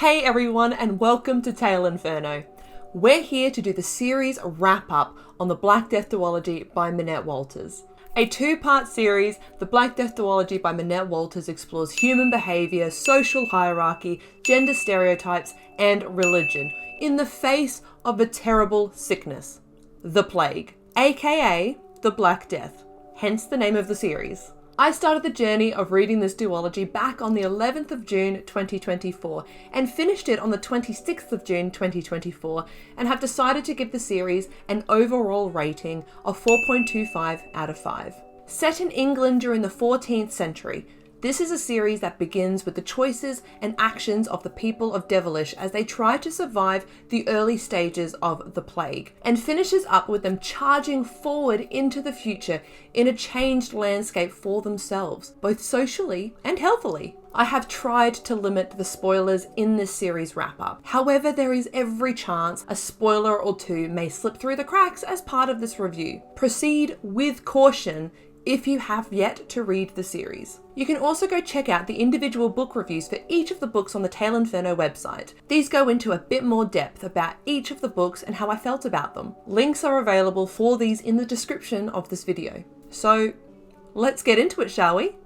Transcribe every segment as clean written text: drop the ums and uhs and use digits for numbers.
Hey everyone, and welcome to TaleInferno. We're here to do the series wrap-up on the Black Death duology by Minette Walters. A two-part series, the Black Death duology by Minette Walters explores human behaviour, social hierarchy, gender stereotypes, and religion in the face of a terrible sickness, the plague, aka the Black Death, hence the name of the series. I started the journey of reading this duology back on the 11th of June 2024 and finished it on the 26th of June 2024 and have decided to give the series an overall rating of 4.25 out of 5. Set in England during the 14th century, this is a series that begins with the choices and actions of the people of Devilish as they try to survive the early stages of the plague, and finishes up with them charging forward into the future in a changed landscape for themselves, both socially and healthily. I have tried to limit the spoilers in this series wrap-up. However, there is every chance a spoiler or two may slip through the cracks as part of this review. Proceed with caution if you have yet to read the series. You can also go check out the individual book reviews for each of the books on the TaleInferno website. These go into a bit more depth about each of the books and how I felt about them. Links are available for these in the description of this video. So let's get into it, shall we?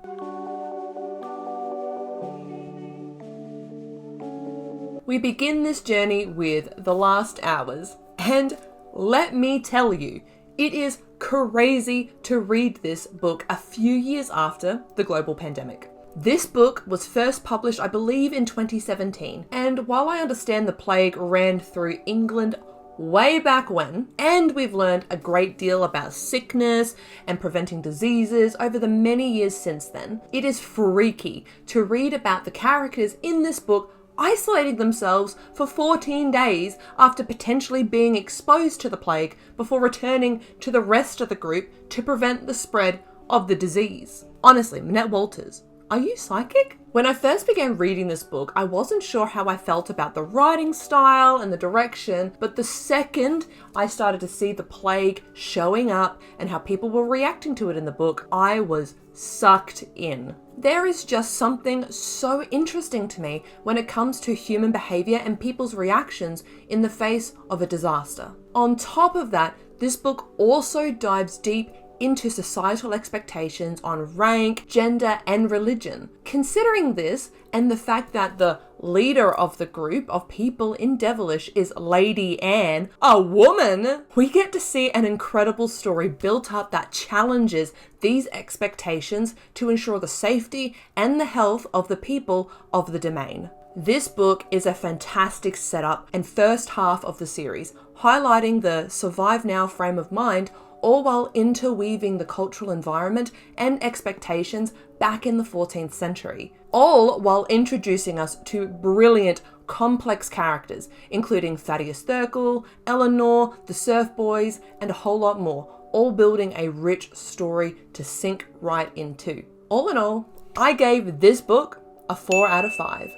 We begin this journey with The Last Hours, and let me tell you, it is crazy to read this book a few years after the global pandemic. This book was first published, I believe, in 2017, and while I understand the plague ran through England way back when, and we've learned a great deal about sickness and preventing diseases over the many years since then, it is freaky to read about the characters in this book isolating themselves for 14 days after potentially being exposed to the plague before returning to the rest of the group to prevent the spread of the disease. Honestly, Minette Walters, are you psychic? When I first began reading this book, I wasn't sure how I felt about the writing style and the direction, but the second I started to see the plague showing up and how people were reacting to it in the book, I was sucked in. There is just something so interesting to me when it comes to human behavior and people's reactions in the face of a disaster. On top of that, this book also dives deep into societal expectations on rank, gender, and religion. Considering this, and the fact that the leader of the group of people in Devilish is Lady Anne, a woman, we get to see an incredible story built up that challenges these expectations to ensure the safety and the health of the people of the domain. This book is a fantastic setup and first half of the series, highlighting the survive now frame of mind, all while interweaving the cultural environment and expectations back in the 14th century. All while introducing us to brilliant, complex characters, including Thaddeus Thurkel, Eleanor, the Surf Boys, and a whole lot more, all building a rich story to sink right into. All in all, I gave this book a 4 out of 5.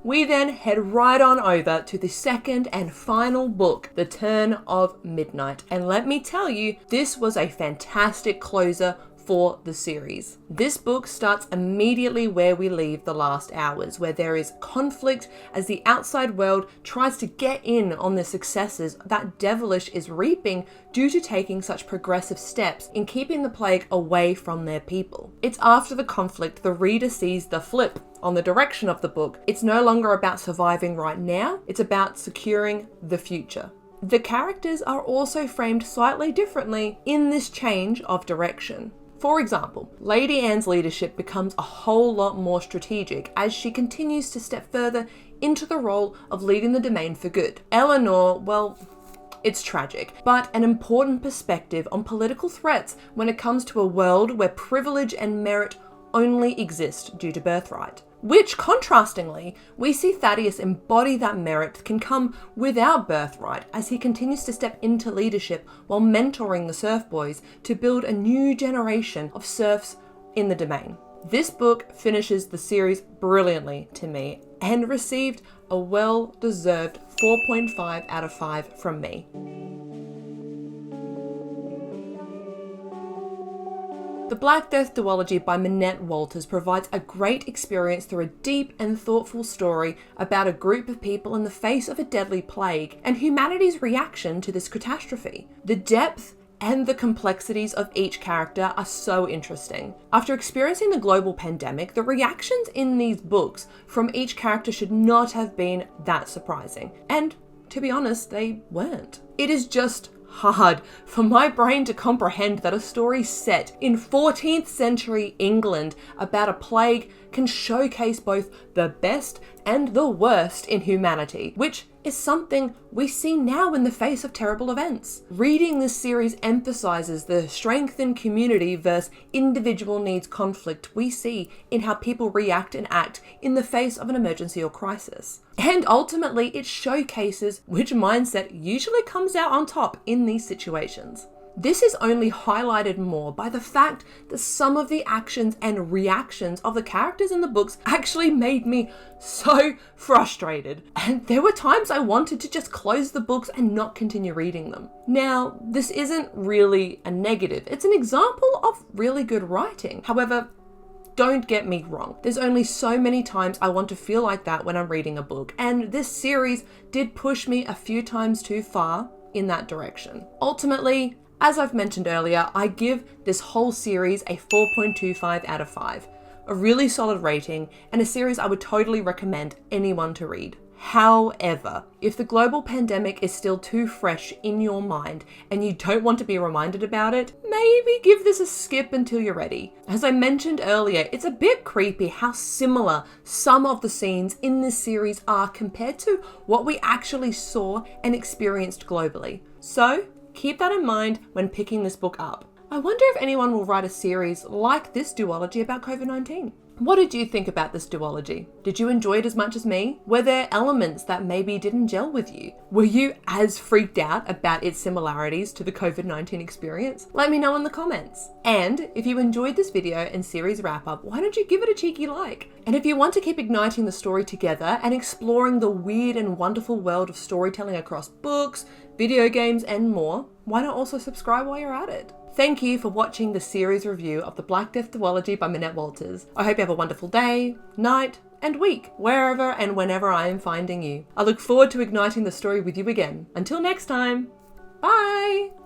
We then head right on over to the second and final book, The Turn of Midnight. And let me tell you, this was a fantastic closer for the series. This book starts immediately where we leave The Last Hours, where there is conflict as the outside world tries to get in on the successes that Devilish is reaping due to taking such progressive steps in keeping the plague away from their people. It's after the conflict the reader sees the flip on the direction of the book. It's no longer about surviving right now, it's about securing the future. The characters are also framed slightly differently in this change of direction. For example, Lady Anne's leadership becomes a whole lot more strategic as she continues to step further into the role of leading the domain for good. Eleanor, well, it's tragic, but an important perspective on political threats when it comes to a world where privilege and merit only exist due to birthright. Which, contrastingly, we see Thaddeus embody that merit can come without birthright as he continues to step into leadership while mentoring the Surf Boys to build a new generation of serfs in the domain. This book finishes the series brilliantly to me and received a well-deserved 4.5 out of 5 from me. The Black Death duology by Minette Walters provides a great experience through a deep and thoughtful story about a group of people in the face of a deadly plague and humanity's reaction to this catastrophe. The depth and the complexities of each character are so interesting. After experiencing the global pandemic, the reactions in these books from each character should not have been that surprising. And to be honest, they weren't. It is just hard for my brain to comprehend that a story set in 14th century England about a plague can showcase both the best and the worst in humanity, which is something we see now in the face of terrible events. Reading this series emphasizes the strength in community versus individual needs conflict we see in how people react and act in the face of an emergency or crisis. And ultimately, it showcases which mindset usually comes out on top in these situations. This is only highlighted more by the fact that some of the actions and reactions of the characters in the books actually made me so frustrated. And there were times I wanted to just close the books and not continue reading them. Now, this isn't really a negative. It's an example of really good writing. However, don't get me wrong. There's only so many times I want to feel like that when I'm reading a book. And this series did push me a few times too far in that direction. Ultimately, as I've mentioned earlier, I give this whole series a 4.25 out of 5. A really solid rating and a series I would totally recommend anyone to read. However, if the global pandemic is still too fresh in your mind and you don't want to be reminded about it, maybe give this a skip until you're ready. As I mentioned earlier, it's a bit creepy how similar some of the scenes in this series are compared to what we actually saw and experienced globally. So, keep that in mind when picking this book up. I wonder if anyone will write a series like this duology about COVID-19. What did you think about this duology? Did you enjoy it as much as me? Were there elements that maybe didn't gel with you? Were you as freaked out about its similarities to the COVID-19 experience? Let me know in the comments. And if you enjoyed this video and series wrap up, why don't you give it a cheeky like? And if you want to keep igniting the story together and exploring the weird and wonderful world of storytelling across books, video games, and more, why not also subscribe while you're at it? Thank you for watching the series review of the Black Death duology by Minette Walters. I hope you have a wonderful day, night, and week, wherever and whenever I am finding you. I look forward to igniting the story with you again. Until next time, bye!